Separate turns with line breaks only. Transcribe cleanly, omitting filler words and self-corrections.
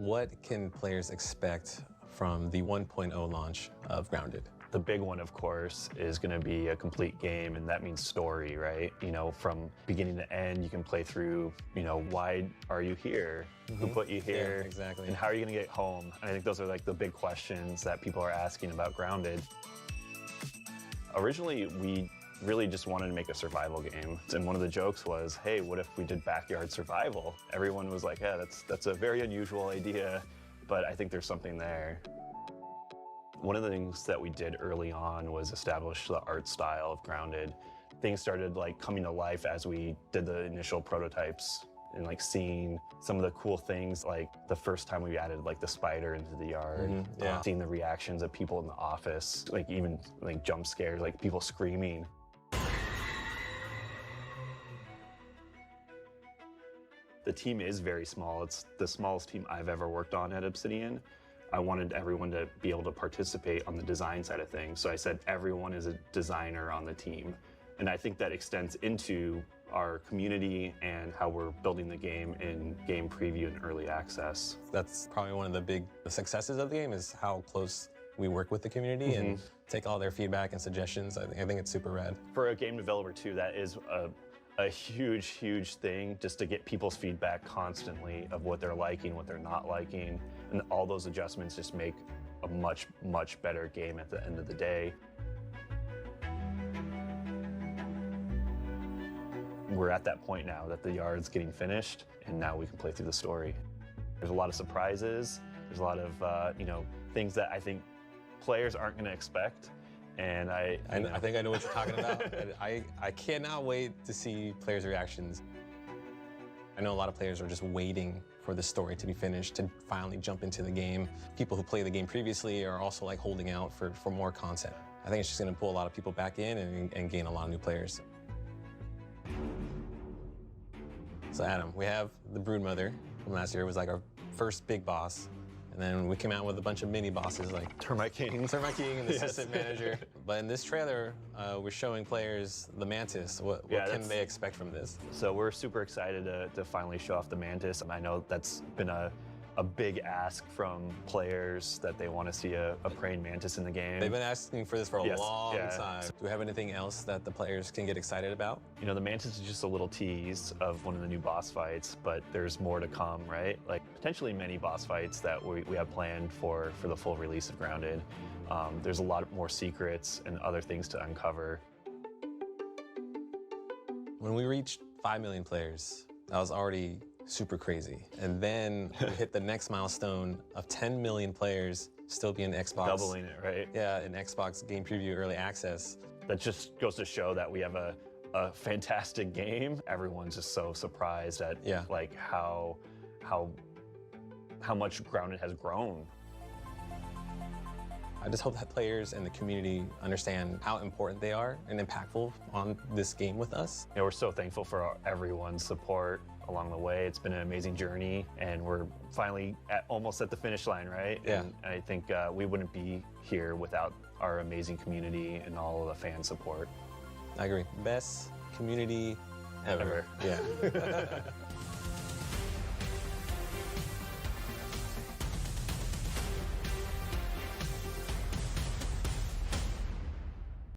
what can players expect from the 1.0 launch of Grounded?
The big one, of course, is going to be a complete game, and that means story, right? You know, from beginning to end, you can play through, you know, why are you here? Who put you here?
Yeah, exactly.
And how are you going to get home? And I think those are like the big questions that people are asking about Grounded. Originally, we really just wanted to make a survival game. And one of the jokes was, hey, what if we did backyard survival? Everyone was like, yeah, that's a very unusual idea, but I think there's something there. One of the things that we did early on was establish the art style of Grounded. Things started like coming to life as we did the initial prototypes and like seeing some of the cool things, like the first time we added like the spider into the yard, seeing the reactions of people in the office, like even like jump scares, like people screaming. The team is very small. It's the smallest team I've ever worked on at Obsidian. I wanted everyone to be able to participate on the design side of things. So I said everyone is a designer on the team. And I think that extends into our community and how we're building the game in game preview and early access.
That's probably one of the big successes of the game, is how close we work with the community and take all their feedback and suggestions. I think it's super rad.
For a game developer too, that is a huge, huge thing, just to get people's feedback constantly of what they're liking, what they're not liking, and all those adjustments just make a much, much better game at the end of the day. We're at that point now that the yard's getting finished, and now we can play through the story. There's a lot of surprises. There's a lot of you know, things that I think players aren't going to expect. And I
think I know what you're talking about. I cannot wait to see players' reactions. I know a lot of players are just waiting for the story to be finished to finally jump into the game. People who played the game previously are also like holding out for more content. I think it's just going to pull a lot of people back in and gain a lot of new players. So Adam, we have the Broodmother from last year. It was like our first big boss. And then we came out with a bunch of mini bosses like
Termite King
and the Assistant Manager. But in this trailer, we're showing players the Mantis. What can they expect from this?
So we're super excited to finally show off the Mantis. And I know that's been a big ask from players that they want to see a praying mantis in the game.
They've been asking for this for a long time. Do we have anything else that the players can get excited about? You
know, the mantis is just a little tease of one of the new boss fights, but there's more to come, right? Like potentially many boss fights that we have planned for the full release of Grounded. There's a lot more secrets and other things to uncover.
When we reached 5 million players, that was already super crazy. And then we hit the next milestone of 10 million players still being Xbox.
Doubling it, right?
Yeah, in Xbox Game Preview Early Access.
That just goes to show that we have a fantastic game. Everyone's just so surprised at like how much Grounded has grown. I just hope that players and the community understand how important they are and impactful on this game with us. Yeah, we're so thankful for everyone's support along the way. It's been an amazing journey, and we're finally almost at the finish line, right?
Yeah.
And I think we wouldn't be here without our amazing community and all of the fan support.
I agree. Best community ever. Yeah.